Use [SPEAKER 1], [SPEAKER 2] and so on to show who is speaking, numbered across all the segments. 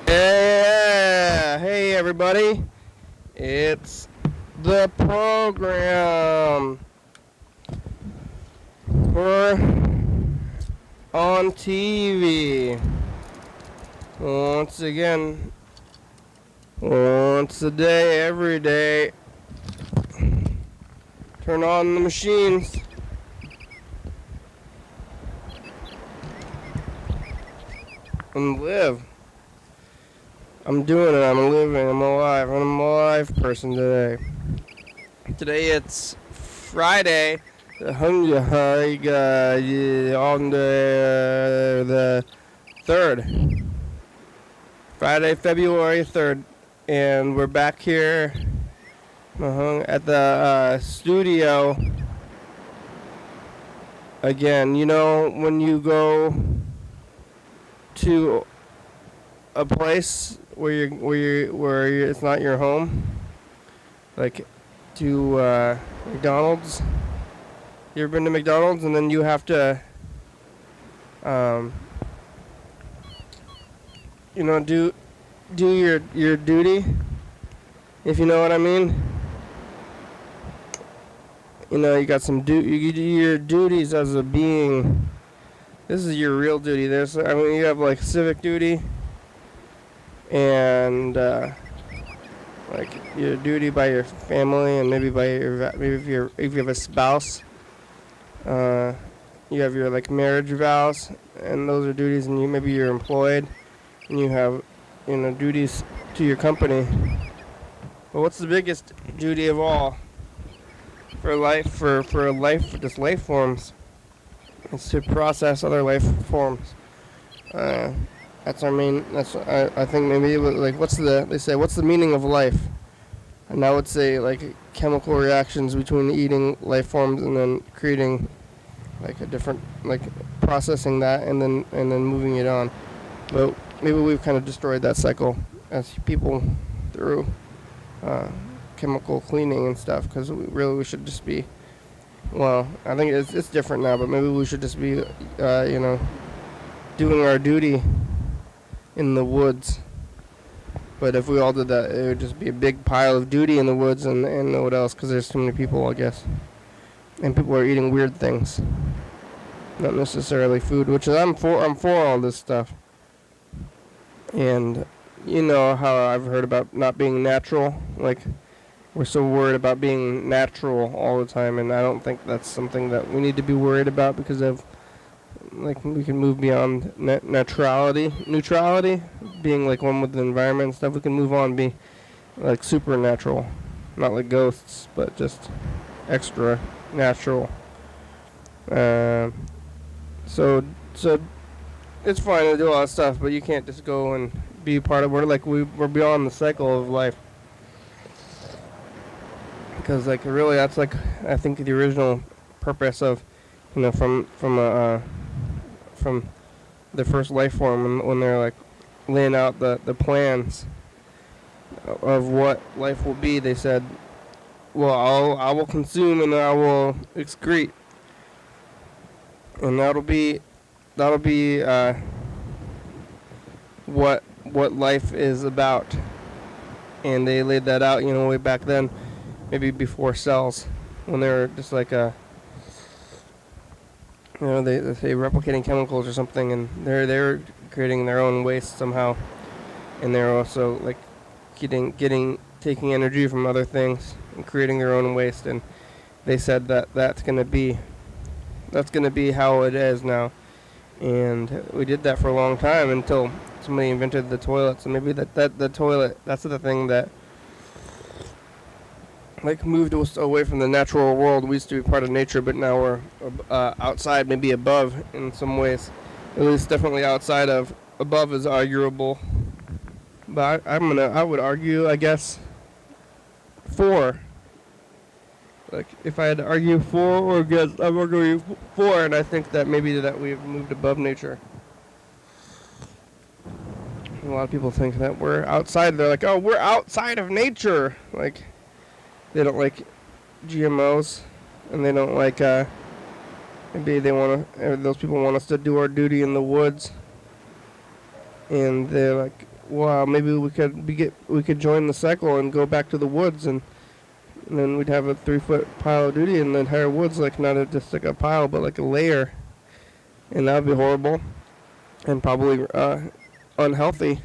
[SPEAKER 1] Yeah, hey everybody, it's the program. We're on TV once again, once a day, every day. Turn on the machines. And live. I'm doing it, I'm living, I'm alive, I'm a live person today. Today it's Friday, on the 3rd. Friday, February 3rd. And we're back here at the studio again. You know, when you go to a place where it's not your home, like to McDonald's. You ever been to McDonald's and then you have to, do your duty, if you know what I mean. You know, you got some you do your duties as a being. This is your real duty. You have like civic duty and like your duty by your family, and maybe if you have a spouse, you have your like marriage vows, and those are duties. And maybe you're employed, and you have duties to your company. But what's the biggest duty of all for life? For just life forms. It's to process other life forms. That's our main. I think maybe like what's the meaning of life? And I would say like chemical reactions between eating life forms and then creating like a different, like processing that and then moving it on. But maybe we've kind of destroyed that cycle as people through chemical cleaning and stuff, because we should just be. Well, I think it's different now, but maybe we should just be, doing our duty in the woods. But if we all did that, it would just be a big pile of duty in the woods and what else, because there's too many people, I guess. And people are eating weird things, not necessarily food, which is I'm for all this stuff. And you know how I've heard about not being natural, like we're so worried about being natural all the time, and I don't think that's something that we need to be worried about, because of like we can move beyond neutrality, being like one with the environment and stuff. We can move on, be like supernatural, not like ghosts, but just extra natural. So it's fine to do a lot of stuff, but you can't just go and be part of. We're beyond the cycle of life. Because like really, that's like I think the original purpose of, from the first life form, when they're like laying out the plans of what life will be. They said, well, I will consume and I will excrete, and that'll be what life is about. And they laid that out, way back then. Maybe before cells, when they were just like they say replicating chemicals or something, and they're creating their own waste somehow, and they're also like taking energy from other things and creating their own waste. And they said that's gonna be how it is now, and we did that for a long time until somebody invented the toilet. So maybe the toilet, that's the thing that like moved us away from the natural world. We used to be part of nature, but now we're outside, maybe above in some ways. At least definitely outside of. Above is arguable, but I would argue, I guess, for. Like if I had to argue for or against, I'm arguing for, and I think that maybe that we've moved above nature. A lot of people think that we're outside. They're like, oh, we're outside of nature. Like. They don't like GMOs, and they don't like, maybe those people want us to do our duty in the woods, and they're like, well, maybe we could join the cycle and go back to the woods, and then we'd have a 3-foot pile of duty in the entire woods, like not just like a pile, but like a layer, and that would be horrible, and probably unhealthy.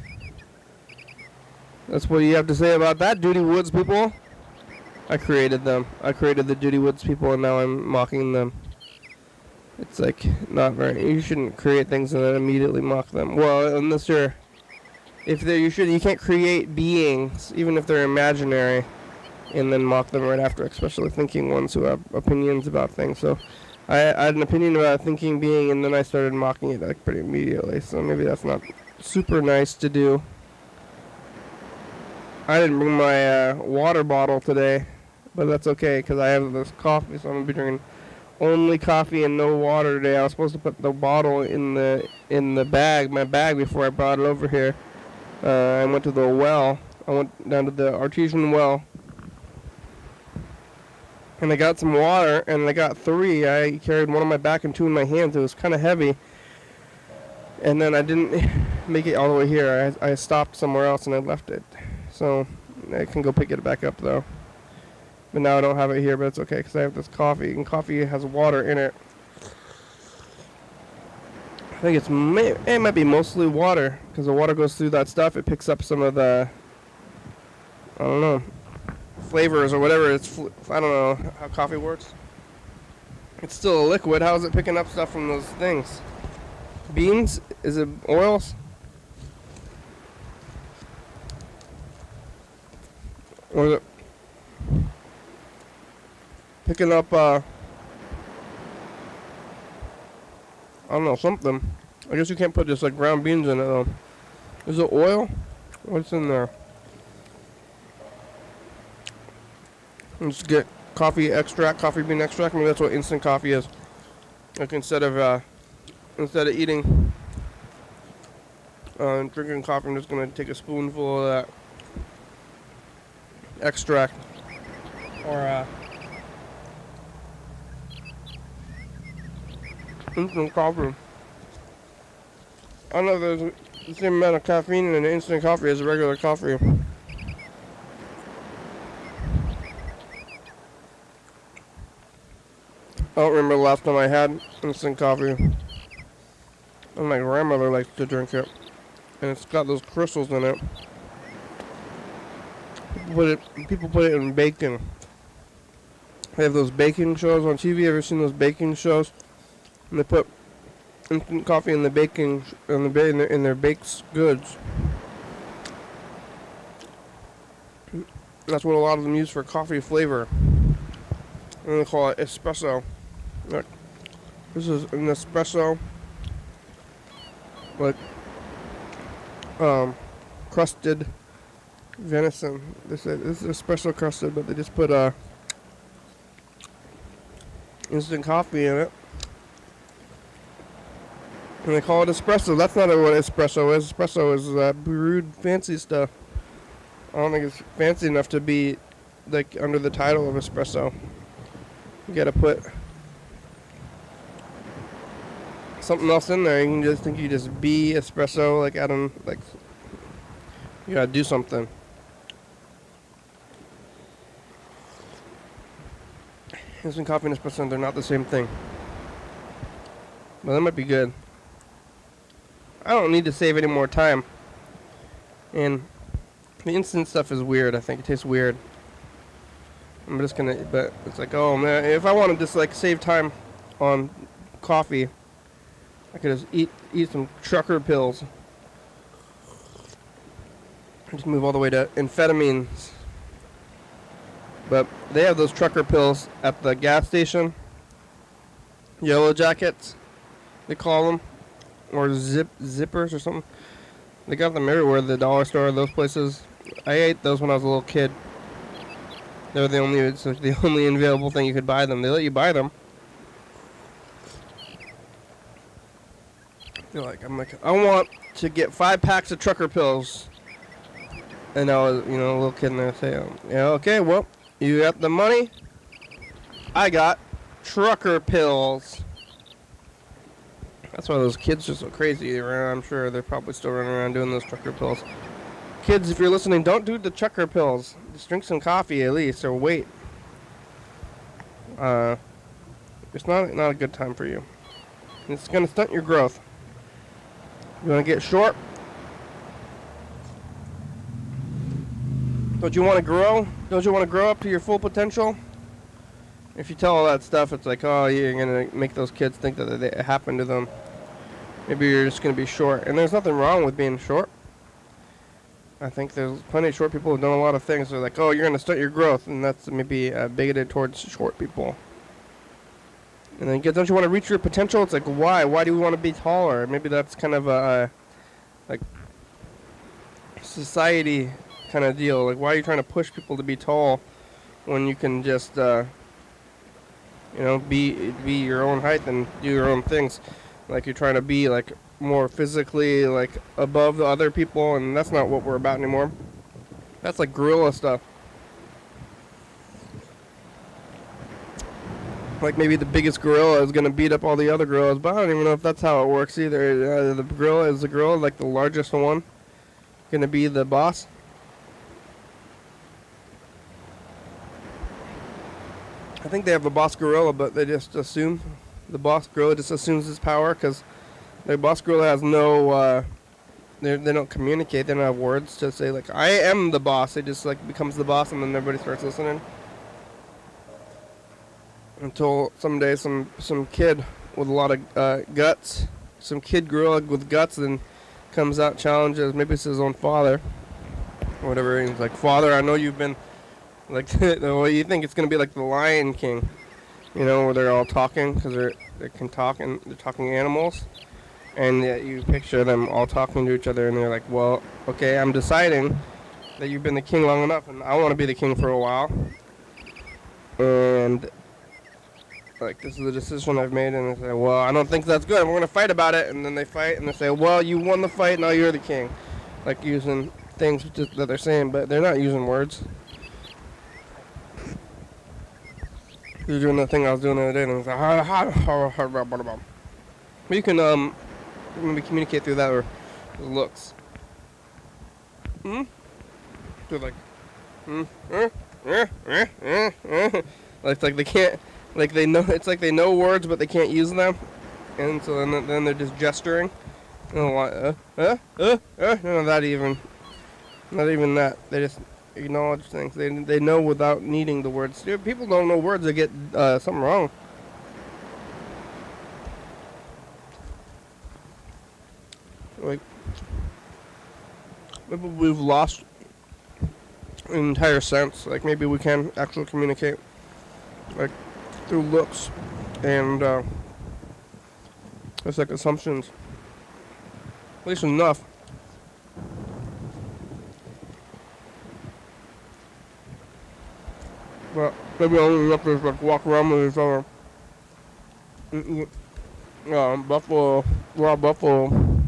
[SPEAKER 1] That's what you have to say about that, Duty Woods people. I created them. I created the Duty Woods people, and now I'm mocking them. It's like not very. You shouldn't create things and then immediately mock them. Well, unless you're, you can't create beings, even if they're imaginary, and then mock them right after, especially thinking ones who have opinions about things. So, I had an opinion about a thinking being, and then I started mocking it like pretty immediately. So maybe that's not super nice to do. I didn't bring my water bottle today, but that's okay because I have this coffee, so I'm gonna be drinking only coffee and no water today. I was supposed to put the bottle in the bag, my bag, before I brought it over here. I went to the well. I went down to the artesian well, and I got some water, and I got 3. I carried one on my back and 2 in my hands. It was kind of heavy, and then I didn't make it all the way here. I stopped somewhere else and I left it. So I can go pick it back up though. But now I don't have it here, but it's okay because I have this coffee, and coffee has water in it. I think it might be mostly water because the water goes through that stuff. It picks up some of the, I don't know, flavors or whatever. I don't know how coffee works. It's still a liquid. How is it picking up stuff from those things? Beans? Is it oils? Or is it picking up, I don't know, something. I guess you can't put just like ground beans in it though. Is it oil? What's in there? Let's get coffee extract, coffee bean extract. Maybe that's what instant coffee is. Like instead of eating and drinking coffee, I'm just gonna take a spoonful of that extract, or instant coffee. I don't know if there's the same amount of caffeine in an instant coffee as a regular coffee. I don't remember the last time I had instant coffee. And my grandmother likes to drink it, and it's got those crystals in it. People put it in bacon. They have those baking shows on TV. Ever seen those baking shows? And they put instant coffee in the baking in their baked goods. That's what a lot of them use for coffee flavor. And they call it espresso. Look, this is an espresso, like crusted venison. This is espresso crusted, but they just put instant coffee in it, and they call it espresso. That's not what espresso is. Espresso is brewed fancy stuff. I don't think it's fancy enough to be like under the title of espresso. You gotta put something else in there. You just be espresso, like Adam, like you gotta do something. Instant coffee and espresso, they're not the same thing. But that might be good. I don't need to save any more time. And the instant stuff is weird. I think it tastes weird. I'm just gonna, but it's like, oh man, if I want to just like save time on coffee, I could just eat some trucker pills. Just move all the way to amphetamines. But they have those trucker pills at the gas station. Yellow jackets, they call them, or zippers or something. They got them everywhere. The dollar store, those places. I ate those when I was a little kid. They were the only available thing you could buy them. They let you buy them. I'm like, I want to get 5 packs of trucker pills. And I was, a little kid, and I say, yeah, okay, well, you got the money. I got trucker pills. That's why those kids are so crazy around. I'm sure they're probably still running around doing those trucker pills. Kids, if you're listening, don't do the chucker pills. Just drink some coffee at least, or wait. It's not a good time for you. It's gonna stunt your growth. You wanna get short? Don't you wanna grow? Don't you wanna grow up to your full potential? If you tell all that stuff, it's like, oh, you're gonna make those kids think that it happened to them. Maybe you're just gonna be short, and there's nothing wrong with being short. I think there's plenty of short people who've done a lot of things. They're like, oh, you're gonna stunt your growth, and that's maybe bigoted towards short people. And then, don't you want to reach your potential? It's like, why? Why do we want to be taller? Maybe that's kind of a like society kind of deal. Like, why are you trying to push people to be tall when you can just you know, be your own height and do your own things? Like, you're trying to be like more physically like above the other people, and that's not what we're about anymore. That's like gorilla stuff. Like, maybe the biggest gorilla is gonna beat up all the other gorillas, but I don't even know if that's how it works either. The gorilla is the gorilla, like the largest one, gonna be the boss. I think they have a boss gorilla, but they just assume the boss gorilla just assumes his power, because the boss gorilla has no they don't communicate. They don't have words to say like, I am the boss. It just like becomes the boss, and then everybody starts listening. Until someday some kid with a lot of guts, some kid gorilla with guts, then comes out, challenges, maybe it's his own father or whatever. He's like, Father, I know you've been like well, you think it's gonna be like the Lion King, you know, where they're all talking because they can talk, and they're talking animals, and yet you picture them all talking to each other, and they're like, well, okay, I'm deciding that you've been the king long enough, and I want to be the king for a while, and like, this is the decision I've made. And they say, well, I don't think that's good, we're going to fight about it. And then they fight, and they say, well, you won the fight, now you're the king. Like, using things that they're saying, but they're not using words. They're doing the thing I was doing the other day, and it's like, but you can maybe communicate through that, or looks. So like, it's like they can't, like they know, it's like they know words, but they can't use them, and so then they're just gesturing. Not even that. They just acknowledge things. They know without needing the words. People don't know words, they get something wrong. Like, maybe we've lost an entire sense. Like, maybe we can actually communicate, like, through looks and it's like assumptions. At least enough. But maybe only enough to like walk around with each other. Buffalo, raw buffalo.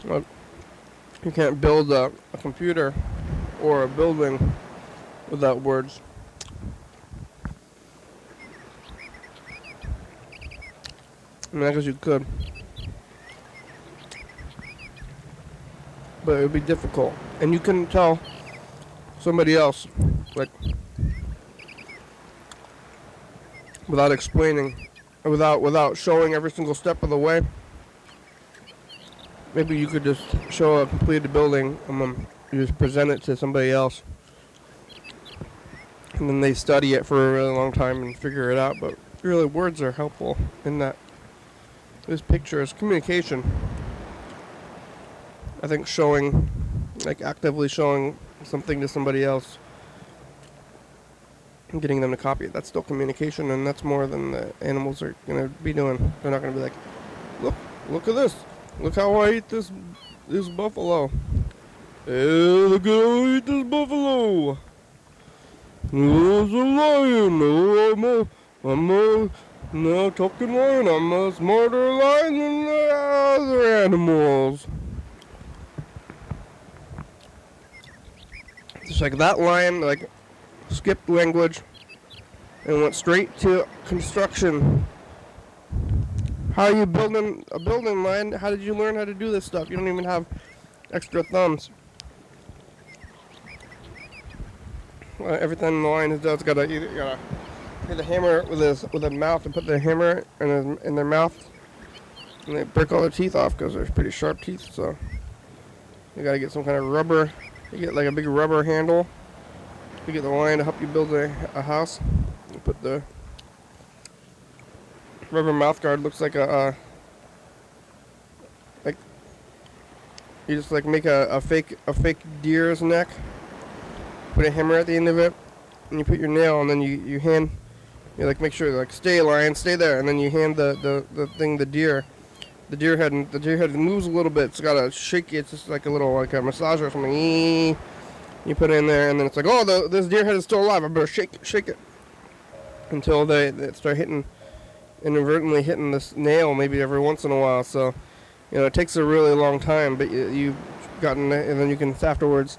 [SPEAKER 1] Like, you can't build a computer or a building without words. I mean, I guess you could, but it would be difficult, and you couldn't tell somebody else, like, without explaining, without showing every single step of the way. Maybe you could just show a completed building, and then you just present it to somebody else, and then they study it for a really long time and figure it out. But really, words are helpful in that. This picture is communication. I think showing, like actively showing something to somebody else and getting them to copy it, that's still communication, and that's more than the animals are going to be doing. They're not going to be like, look at this. Look how I eat this buffalo. Hey, look how I eat this buffalo. There's a lion. Oh, I'm a no talking lion. I'm a smarter lion than the other animals. Just like that lion, like, skipped language and went straight to construction. How are you building a building, lion? How did you learn how to do this stuff? You don't even have extra thumbs. Every time the lion does, gotta hit the hammer with a mouth and put the hammer in their mouth, and they break all their teeth off because they're pretty sharp teeth. So you gotta get some kind of rubber. You get like a big rubber handle. You get the lion to help you build a house. You put the rubber mouth guard. Looks like like you just like make a fake deer's neck. Put a hammer at the end of it, and you put your nail, and then you like make sure like stay lion, stay there, and then you hand the thing the deer head moves a little bit. It's gotta shake it. It's just like a little like a massager or something. You put it in there, and then it's like, oh, this deer head is still alive. I better shake it until they start inadvertently hitting this nail maybe every once in a while. So, it takes a really long time, but you've gotten it, and then you can afterwards,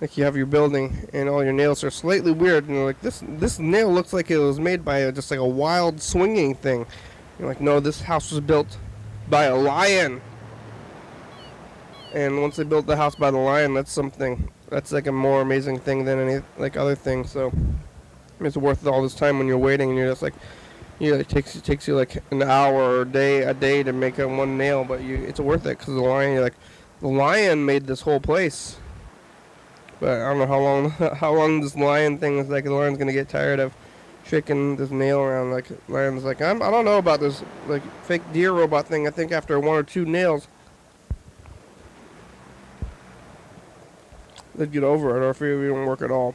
[SPEAKER 1] like you have your building, and all your nails are slightly weird. And like this nail looks like it was made by just like a wild swinging thing. You're like, no, this house was built by a lion. And once they built the house by the lion, that's like a more amazing thing than any like other thing. So it's worth all this time when you're waiting, and you're just like, it takes you like an hour or a day to make one nail, but it's worth it because the lion made this whole place. But I don't know how long this lion thing is. Like the lion's gonna get tired of shaking this nail around. Like lion's like, I don't know about this like fake deer robot thing. I think after 1 or 2 nails, they'd get over it, or if it won't work at all.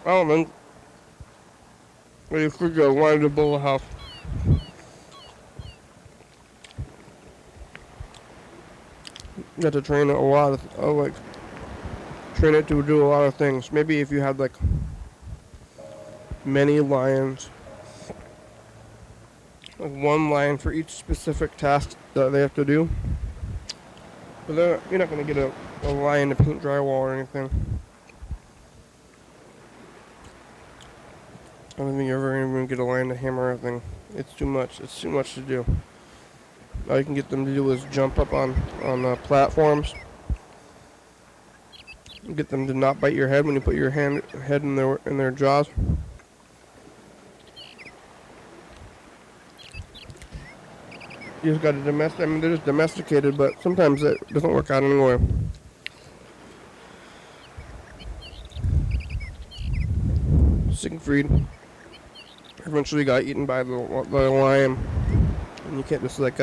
[SPEAKER 1] I don't know. You could go wanted to build a house. You have to train it a lot of train it to do a lot of things. Maybe if you had like many lions, like one lion for each specific task that they have to do. But you're not going to get a lion to paint drywall or anything. I don't think you're ever going to get a lion to hammer everything. It's too much. It's too much to do. All you can get them to do is jump up on platforms. Get them to not bite your head when you put your head in their jaws. You just got to domesticate. I mean, they're just domesticated, but sometimes it doesn't work out anyway. Siegfried eventually got eaten by the lion, and you can't just like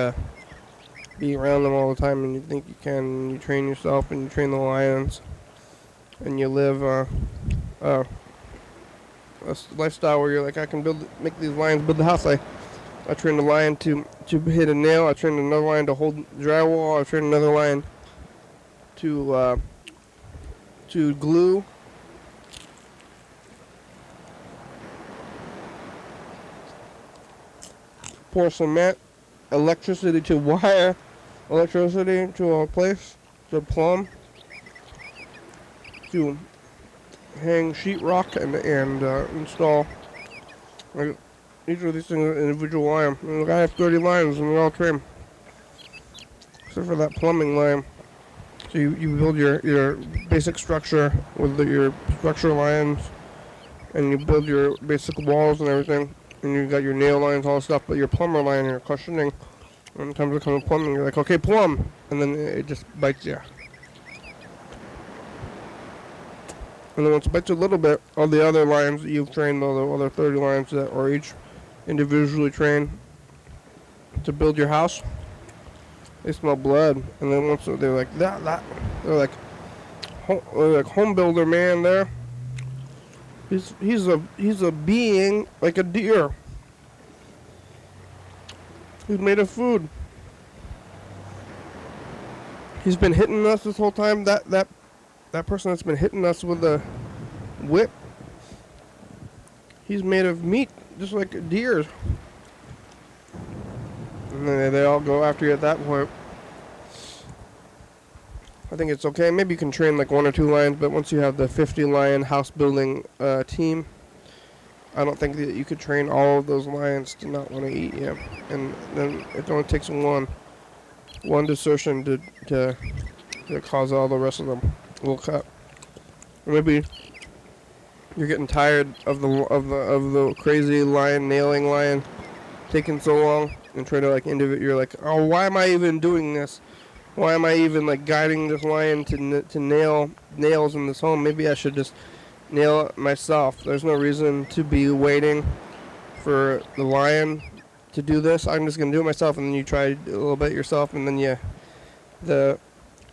[SPEAKER 1] be around them all the time. And you think you can. And you train yourself, and you train the lions, and you live a lifestyle where you're like, I can make these lions build the house. I trained a lion to hit a nail. I trained another lion to hold drywall. I trained another lion to glue. Pour cement, electricity to wire, electricity to a place, to plumb, to hang sheetrock and install. Each of these things are individual lion. And I have 30 lions and they're all trained. Except for that plumbing lion. So you build your basic structure with your structure lions, and you build your basic walls and everything. And you got your nail lines, all that stuff, but your plumber line, you're questioning. When it comes to coming plumbing, you're like, okay, plumb, and then it just bites you. And then once it bites you a little bit, all the other lions that you've trained, all the other 30 lions that are each individually trained to build your house, they smell blood. And then once they're like they're like home builder man there. He's a being like a deer. He's made of food. He's been hitting us this whole time. That person that's been hitting us with a whip. He's made of meat, just like deer. And then they all go after you at that point. I think it's okay. Maybe you can train like 1 or 2 lions, but once you have the 50 lion house building team, I don't think that you could train all of those lions to not want to eat you. And then it only takes one desertion to cause all the rest of them will cut. Or maybe you're getting tired of the crazy lion nailing lion taking so long, and try to like you're like, oh, why am I even doing this? Why am I even like guiding this lion to nail nails in this home? Maybe I should just nail it myself. There's no reason to be waiting for the lion to do this. I'm just gonna do it myself, and then you try a little bit yourself, and then the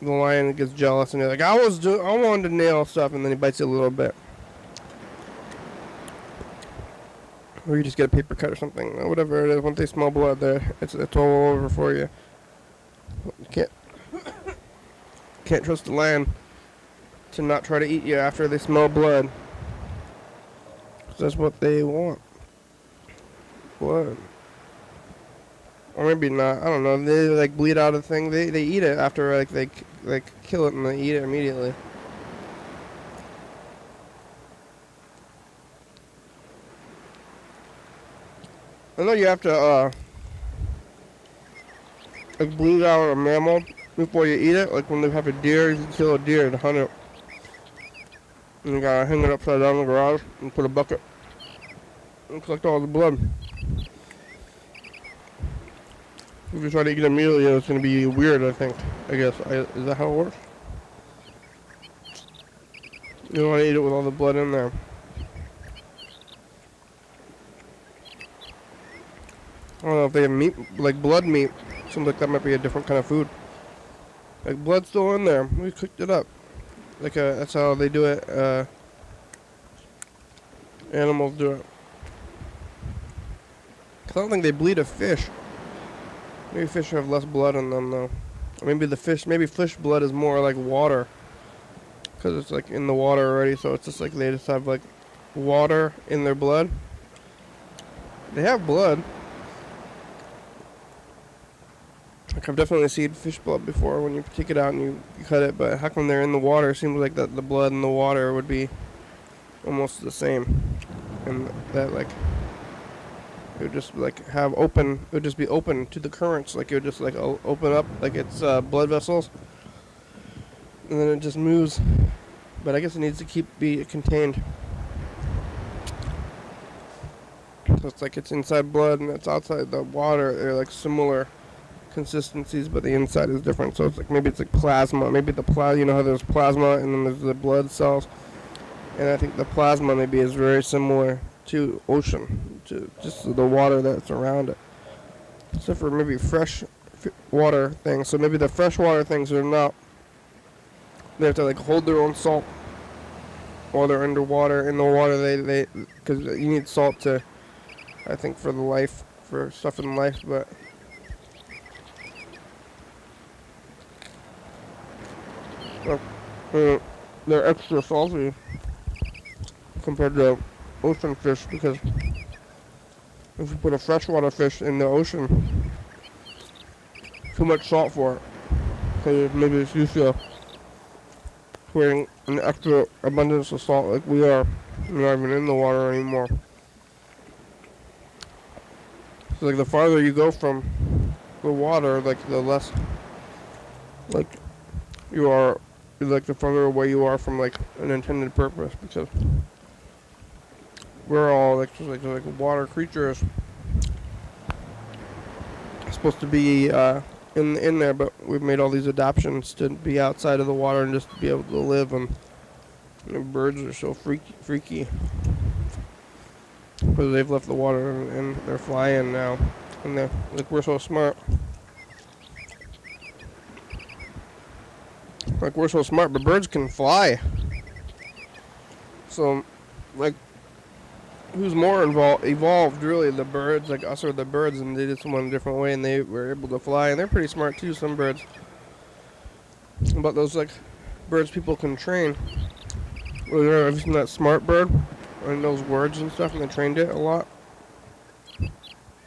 [SPEAKER 1] lion gets jealous, and you're like, I wanted to nail stuff, and then he bites you a little bit. Or you just get a paper cut or something, or whatever it is. Once they smell blood, there, it's all over for you. You can't trust the lion to not try to eat you after they smell blood. 'Cause that's what they want. Blood. Or maybe not. I don't know. They like bleed out a thing. They eat it after like they kill it and they eat it immediately. I know you have to like bleed out a mammal before you eat it. Like when they have a deer, you can kill a deer and hunt it. And you gotta hang it upside down in the garage and put a bucket and collect all the blood. If you try to eat it immediately, it's gonna be weird, I think. I guess. Is that how it works? You don't want to eat it with all the blood in there. I don't know if they have meat, like blood meat. Seems like that might be a different kind of food. Like blood's still in there. We cooked it up. Like that's how they do it. Animals do it. 'Cause I don't think they bleed a fish. Maybe fish have less blood in them though. Or maybe fish blood is more like water. 'Cause it's like in the water already, so it's just like they just have like water in their blood. They have blood. Like I've definitely seen fish blood before when you take it out and you cut it, but how come they're in the water? It seems like that the blood in the water would be almost the same, and that like it would just like it would just be open to the currents, like it would just like open up like it's blood vessels, and then it just moves. But I guess it needs to be contained. So it's like it's inside blood and it's outside the water. They're like similar consistencies, but the inside is different. So it's like maybe it's like plasma. Maybe you know how there's plasma and then there's the blood cells, and I think the plasma maybe is very similar to ocean, to just the water that's around it, except for maybe fresh water things. So maybe the freshwater things are not. They have to like hold their own salt while they're underwater. In the water, they because you need salt to, I think, for stuff in life, but. They're extra salty compared to ocean fish, because if you put a freshwater fish in the ocean, too much salt for it, because maybe it's used to creating an extra abundance of salt like we are. We're not even in the water anymore. So like the farther you go from the water, like the less like you are, like the farther away you are from like an intended purpose, because we're all like just like water creatures, supposed to be in there, but we've made all these adaptations to be outside of the water and just to be able to live. And birds are so freaky because they've left the water and they're flying now, and they're like, we're so smart. Like, we're so smart, but birds can fly. So, like, who's more evolved, really, the birds, like us or the birds, and they did someone a different way, and they were able to fly, and they're pretty smart, too, some birds. But those, like, birds people can train. Well, have you seen that smart bird? And those words and stuff, and they trained it a lot. It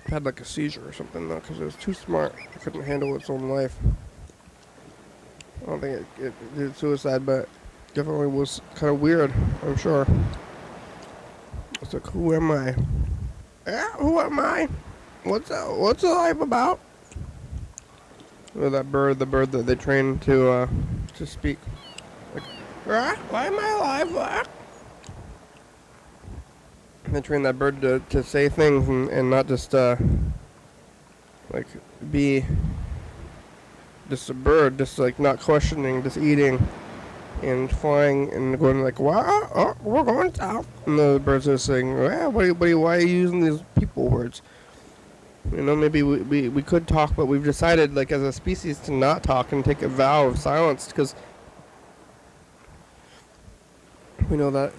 [SPEAKER 1] had, like, a seizure or something, though, because it was too smart. It couldn't handle its own life. I don't think it did suicide, but definitely was kind of weird, I'm sure. It's like, who am I? Yeah, who am I? What's the life about? Or that bird, the bird that they train to speak. Like, why am I alive? And they train that bird to say things and not just like be just a bird, just like not questioning, just eating and flying and going like, wow, oh, we're going south. And the birds are saying, well, why are you using these people words? You know, maybe we could talk, but we've decided, like, as a species to not talk and take a vow of silence because we know that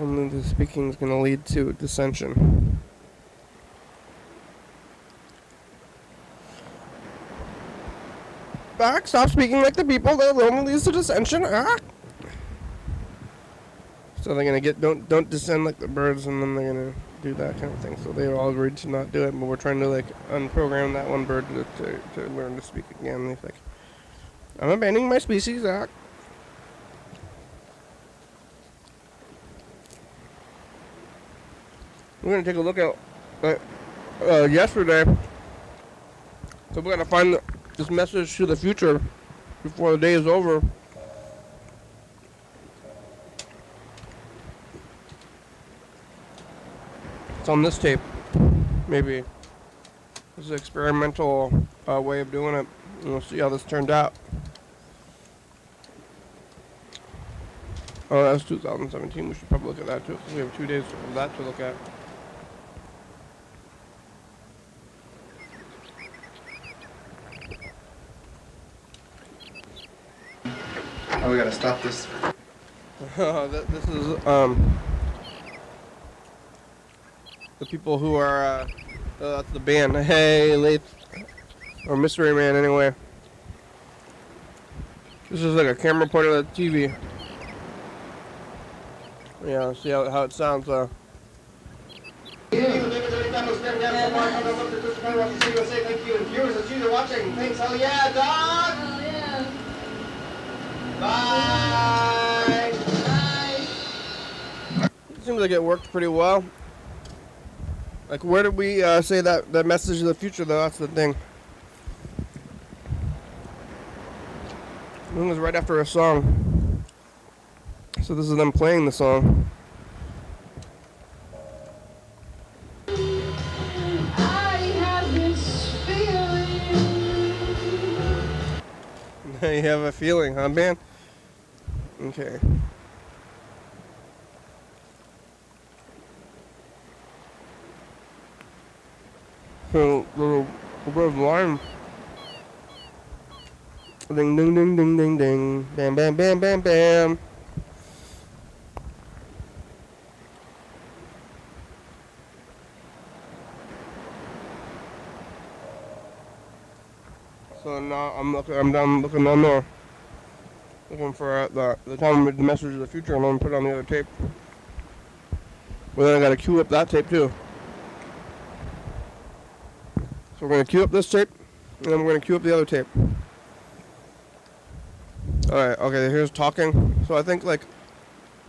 [SPEAKER 1] only the speaking is going to lead to dissension. Back, stop speaking like the people. That only leads to dissension. So they're gonna don't descend like the birds, and then they're gonna do that kind of thing. So they all agreed to not do it, but we're trying to like unprogram that one bird to learn to speak again. He's like, I'm abandoning my species, We're gonna take a look at yesterday. So we're gonna find this message to the future before the day is over. It's on this tape. Maybe this is an experimental way of doing it. And we'll see how this turned out. Oh, that's 2017. We should probably look at that too, because we have 2 days of that to look at.
[SPEAKER 2] Oh, we gotta stop this.
[SPEAKER 1] This is the people who are that's the band. Hey, Lath, or Mystery Man, anyway. This is like a camera pointed at the TV. Yeah, see how it sounds. Thanks, hell yeah, dog!
[SPEAKER 3] Hell yeah.
[SPEAKER 1] Bye! Bye! Seems like it worked pretty well. Like, where did we say that message of the future, though? That's the thing. It was right after a song. So this is them playing the song. You have a feeling, huh, man? Okay. So, little red line. Ding, ding, ding, ding, ding, ding. Bam, bam, bam, bam, bam. So now I'm looking on there, looking for the time with the message of the future, and I'm gonna put it on the other tape. Well, then I gotta queue up that tape too. So we're gonna queue up this tape, and then we're gonna queue up the other tape. All right, okay. Here's talking. So I think like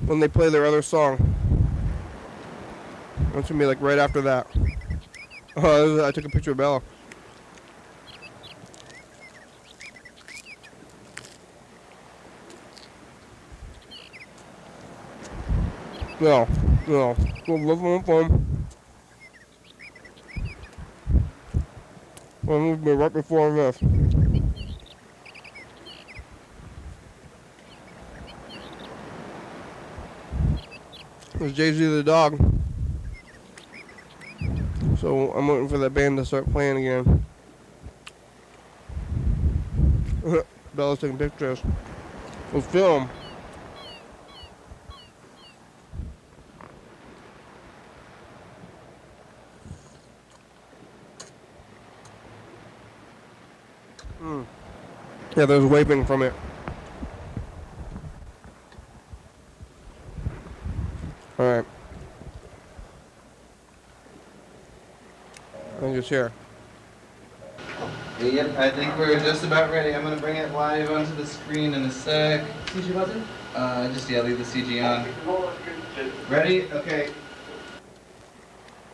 [SPEAKER 1] when they play their other song, it's gonna be like right after that. Oh, I took a picture of Bella. No, we'll live on the phone. Well, be right before this. There's Jay-Z the dog. So I'm waiting for that band to start playing again. Bella's taking pictures. We'll film. Yeah, there's waving from it. Alright. I think it's here.
[SPEAKER 2] Yep, I think we're just about ready. I'm gonna bring it live onto the screen in a sec.
[SPEAKER 3] CG button?
[SPEAKER 2] Just leave the CG on. Ready? Okay.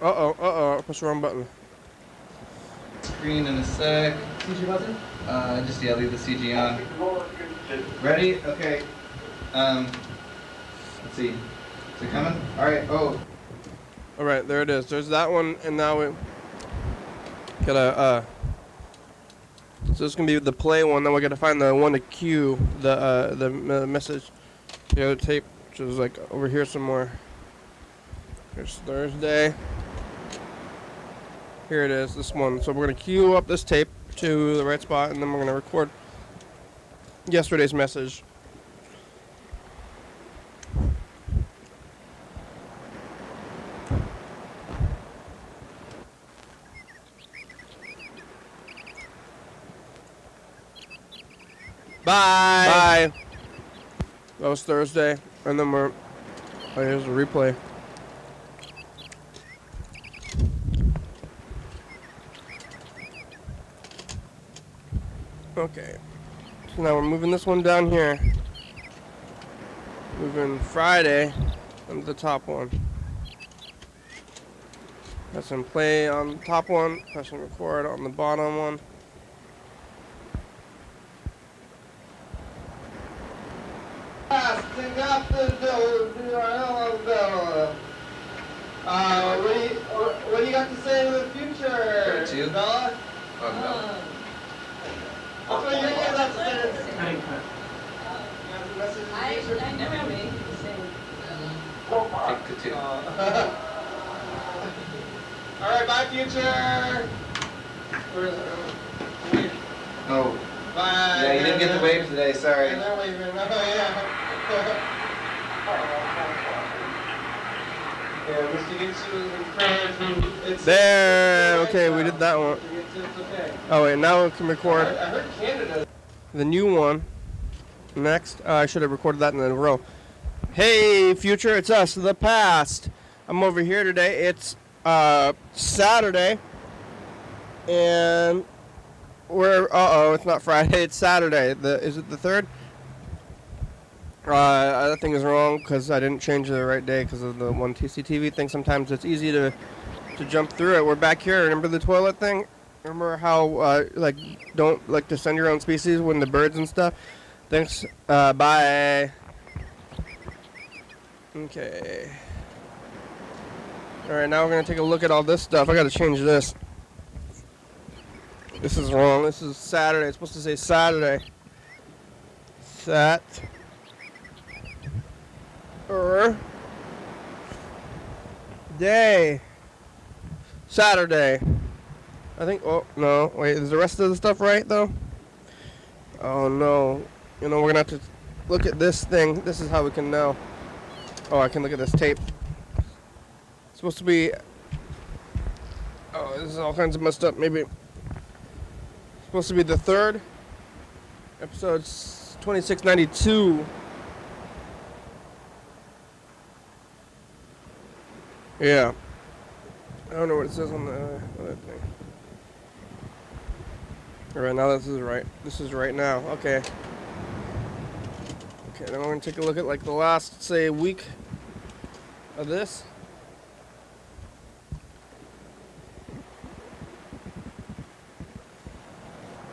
[SPEAKER 1] I pushed the wrong button.
[SPEAKER 2] Screen in a sec.
[SPEAKER 3] CG button?
[SPEAKER 2] Just leave the CG on. Ready? Okay. Let's see. Is it coming? All right. Oh.
[SPEAKER 1] All right, there it is. There's that one, and now we gotta. So it's gonna be the play one. Then we gotta find the one to cue the message, the other tape, which is like over here somewhere. Here's Thursday. Here it is, this one. So we're gonna cue up this tape to the right spot, and then we're gonna record yesterday's message. Bye. Bye. That was Thursday, and then we're. Oh, here's a replay. Okay. So now we're moving this one down here. Moving Friday on the top one. Pressing play on the top one. Pressing record on the bottom one.
[SPEAKER 2] What do you got to say in the future? 32? Bella? Oh, no. That's what you have to say.
[SPEAKER 4] I never have anything to say.
[SPEAKER 2] Take the 2. Alright, bye, future! Where is it? Oh. Bye. Yeah, you didn't get the wave today, sorry. Yeah, they're waving. Oh, yeah. Yeah, Mr. Gitsu is
[SPEAKER 1] there! Okay, we did that one. Oh, wait, now we can record
[SPEAKER 2] I heard Canada.
[SPEAKER 1] the new one. Next, I should have recorded that in a row. Hey, future, it's us, the past. I'm over here today. It's Saturday, and we're it's not Friday. It's Saturday. Is it the 3rd? That thing is wrong because I didn't change the right day because of the one TCTV thing. Sometimes it's easy to jump through it. We're back here. Remember the toilet thing? Remember how don't like to send your own species when the birds and stuff? Thanks. Bye. Okay. All right, now we're gonna take a look at all this stuff. I gotta change this. This is wrong. This is Saturday. It's supposed to say Saturday. Day. Saturday. I think. Oh no! Wait, is the rest of the stuff right though? Oh no! You know, we're gonna have to look at this thing. This is how we can know. Oh, I can look at this tape. It's supposed to be. Oh, this is all kinds of messed up. Maybe. It's supposed to be the 3rd. Episode 2692. Yeah. I don't know what it says on the other thing. Alright, now this is right. This is right now. Okay. Okay, then we're going to take a look at like the last, say, week of this.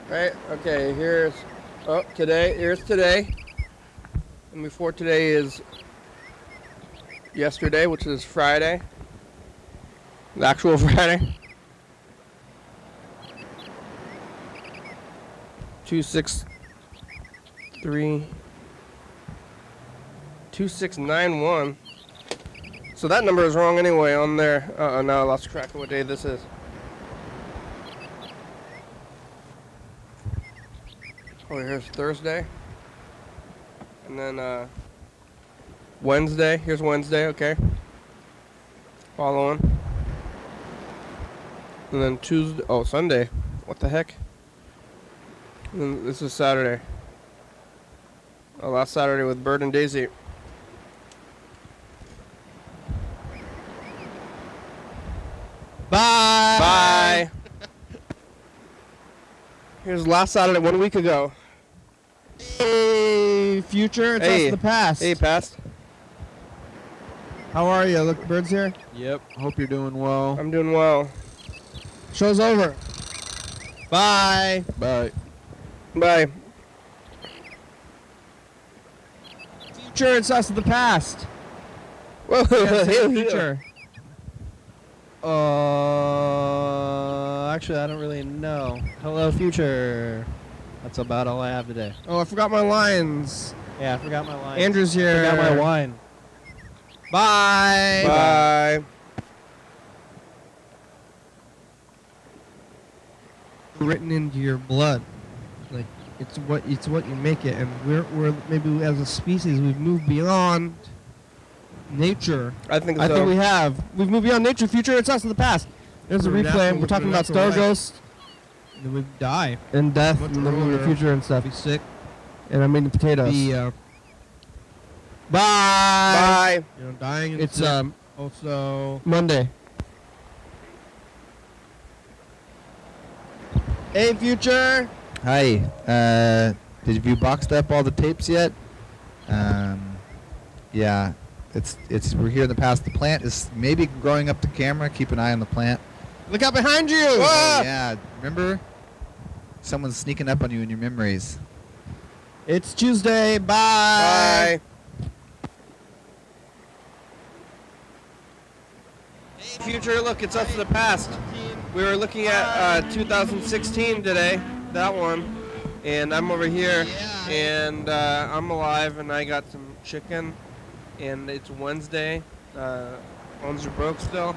[SPEAKER 1] Right, okay, here's today. Here's today. And before today is yesterday, which is Friday. The actual Friday. 2691. So that number is wrong anyway on there. Now I lost track of what day this is. Oh, here's Thursday. And then Wednesday. Here's Wednesday, okay. Following. And then Tuesday. Oh, Sunday. What the heck? And then this is Saturday. Last Saturday with Bird and Daisy. Bye! Bye! Here's last Saturday, 1 week ago.
[SPEAKER 3] Hey, future, it's us, the past.
[SPEAKER 1] Hey, past. How are you? Look, Bird's here.
[SPEAKER 3] Yep. Hope you're doing well.
[SPEAKER 1] I'm doing well. Show's over. Bye.
[SPEAKER 3] Bye.
[SPEAKER 1] Bye. Future, it's us of the past. Whoa, future.
[SPEAKER 3] Actually, I don't really know. Hello, future. That's about all I have today.
[SPEAKER 1] Oh, I forgot my lines.
[SPEAKER 3] Yeah, I forgot my line.
[SPEAKER 1] Andrew's here.
[SPEAKER 3] I forgot my wine.
[SPEAKER 1] Bye. Bye. Written into your blood, like it's what you make it, and we're maybe as a species we've moved beyond nature. I think we have. We've moved beyond nature. Future, it's us in the past. There's a replay. We're talking about Star Ghost. And then we die. And death, and then we're in the future and stuff. Be sick. And I'm eating potatoes. Bye. Bye. You know, dying. It's also Monday. Hey, future.
[SPEAKER 5] Hi. Did you boxed up all the tapes yet? Yeah. We're here in the past. The plant is maybe growing up the camera. Keep an eye on the plant.
[SPEAKER 1] Look out behind you.
[SPEAKER 5] Oh, yeah. Remember? Someone's sneaking up on you in your memories.
[SPEAKER 1] It's Tuesday. Bye. Bye. Hey, future, look, it's us in the past. We were looking at 2016 today, that one, and I'm over here, and I'm alive, and I got some chicken, and it's Wednesday. Phones are broke still.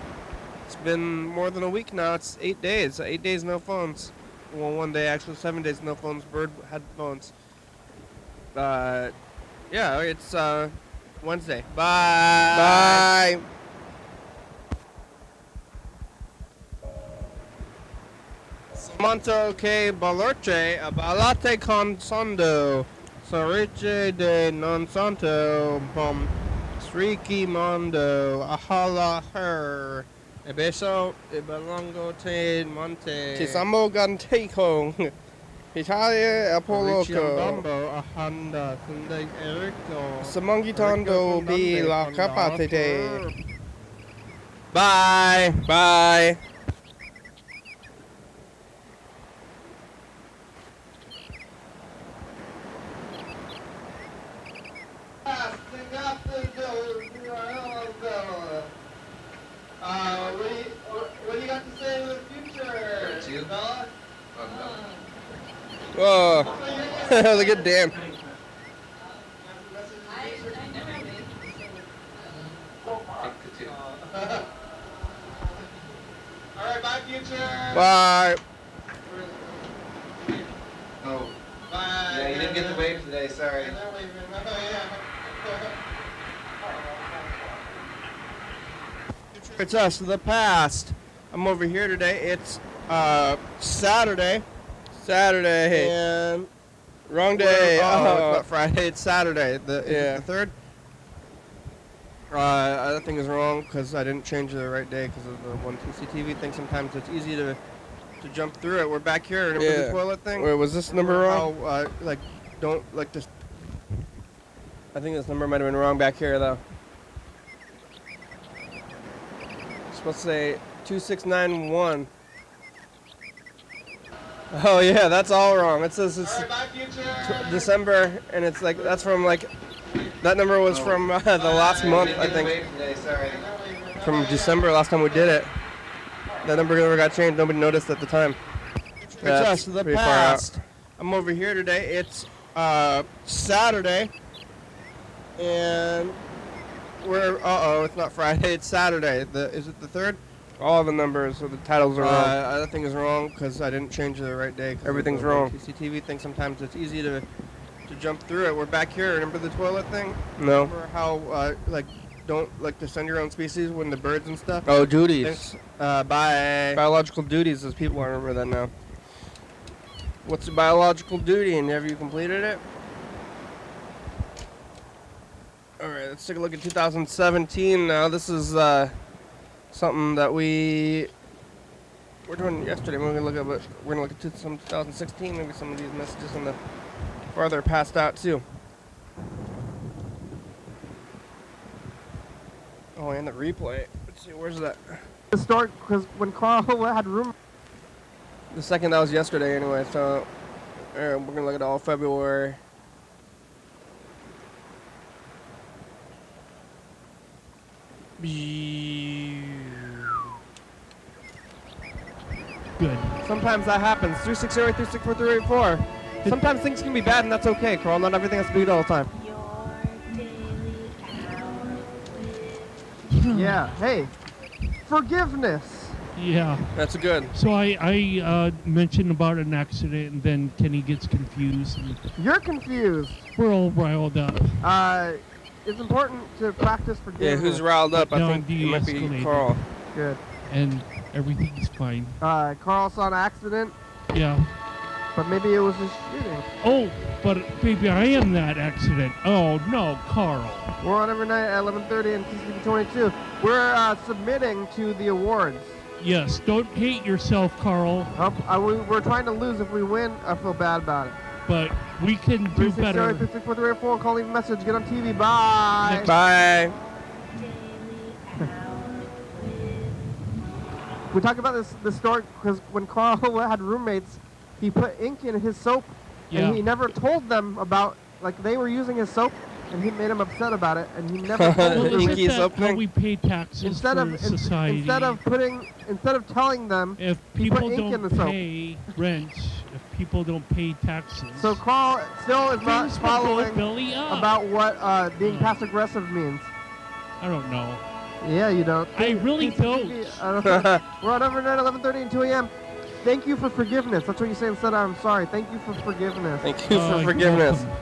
[SPEAKER 1] It's been more than a week now. It's 8 days. 8 days no phones. Well, one day actually, 7 days no phones. Bird had phones. Yeah, it's Wednesday. Bye. Bye. Monto che balorce balate con sondo sorice de non santo pom sriki mondo ahala her e beso e balongo te monte ci samo ganteco Italia apoloco bambo ahanda sunday erico samongitondo bi la capacete. Bye. Bye.
[SPEAKER 2] What do you got to say in the future?
[SPEAKER 5] It's you?
[SPEAKER 2] Bella?
[SPEAKER 1] Oh, look at Dan.
[SPEAKER 2] All right, bye, future.
[SPEAKER 1] Bye.
[SPEAKER 5] Oh.
[SPEAKER 2] Bye.
[SPEAKER 5] Yeah, you didn't get the wave today. Sorry.
[SPEAKER 1] It's us, the past. I'm over here today. It's Saturday. And wrong day. It's not Friday. It's Saturday. Is it the 3rd? I think it's wrong because I didn't change the right day because of the one TCTV thing. Sometimes it's easy to jump through it. We're back here. Remember the toilet thing? Wait, was this number wrong? Just. I think this number might have been wrong back here though. It's supposed to say 2691. Oh yeah, that's all wrong. It says it's December, and it's like that's from like that number was from the last month, I think. From December, last time we did it. That number never got changed. Nobody noticed at the time. It's us, the past. I'm over here today. It's Saturday, and we're it's not Friday. It's Saturday. Is it the 3rd? All the numbers or the titles are wrong. I think is wrong because I didn't change the right day. Everything's wrong. TCTV thing. Sometimes it's easy to jump through it. We're back here. Remember the toilet thing? No. Remember how don't like to send your own species when the birds and stuff? Oh, duties. Bye. Biological duties, as people remember that now. What's a biological duty, and have you completed it? All right, let's take a look at 2017 now. This is something that we're doing yesterday. We're gonna look at some 2016. Maybe some of these messages in the farther passed out too. Oh, and the replay. Let's see, where's that? The start, because when Carl had room. The second, that was yesterday anyway, so we're going to look at all February.
[SPEAKER 6] Good.
[SPEAKER 1] Sometimes that happens. 360-364-384. Sometimes things can be bad, and that's okay, Carl. Not everything has to be good all the time. Yeah. Hey, forgiveness.
[SPEAKER 6] Yeah.
[SPEAKER 1] That's good.
[SPEAKER 6] So I mentioned about an accident, and then Kenny gets confused. And
[SPEAKER 1] You're confused.
[SPEAKER 6] we're all riled up.
[SPEAKER 1] It's important to practice forgiveness.
[SPEAKER 2] Yeah, who's riled up?
[SPEAKER 6] Now
[SPEAKER 2] I think it might be
[SPEAKER 6] de-escalated.
[SPEAKER 2] Carl.
[SPEAKER 1] Good.
[SPEAKER 6] And everything's fine.
[SPEAKER 1] Carl saw an accident,
[SPEAKER 6] Yeah.
[SPEAKER 1] but maybe it was a shooting.
[SPEAKER 6] Oh, but baby, I am that accident. Oh no, Carl.
[SPEAKER 1] We're on every night at 11:30 and TCTV 22. We're submitting to the awards.
[SPEAKER 6] Yes, don't hate yourself, Carl.
[SPEAKER 1] We're trying to lose. If we win, I feel bad about it.
[SPEAKER 6] But we can do better.
[SPEAKER 1] 360-364-384. Call, leave a message. Get on TV. Bye.
[SPEAKER 2] Bye.
[SPEAKER 1] We talked about this story because when Carl had roommates, he put ink in his soap,
[SPEAKER 6] Yeah.
[SPEAKER 1] and he never told them about, like, they were using his soap, and he made him upset about it, and he never told
[SPEAKER 6] Well,
[SPEAKER 1] them.
[SPEAKER 6] isn't
[SPEAKER 2] Inky
[SPEAKER 6] that
[SPEAKER 2] soap
[SPEAKER 6] how
[SPEAKER 2] thing?
[SPEAKER 6] we pay taxes
[SPEAKER 1] Instead
[SPEAKER 6] for
[SPEAKER 1] of
[SPEAKER 6] society?
[SPEAKER 1] instead of telling them,
[SPEAKER 6] if
[SPEAKER 1] he put
[SPEAKER 6] people
[SPEAKER 1] ink in
[SPEAKER 6] don't
[SPEAKER 1] the soap.
[SPEAKER 6] pay rent, if people don't pay taxes,
[SPEAKER 1] So Carl still is not
[SPEAKER 6] things will go
[SPEAKER 1] following
[SPEAKER 6] belly up.
[SPEAKER 1] about what being passive aggressive means.
[SPEAKER 6] I don't know.
[SPEAKER 1] Yeah, you don't.
[SPEAKER 6] I really don't.
[SPEAKER 1] We're on every night 11:30 and 2 a.m. Thank you for forgiveness. That's what you say instead of I'm sorry. Thank you for forgiveness.
[SPEAKER 2] Thank you for
[SPEAKER 6] You're
[SPEAKER 2] forgiveness.
[SPEAKER 6] welcome.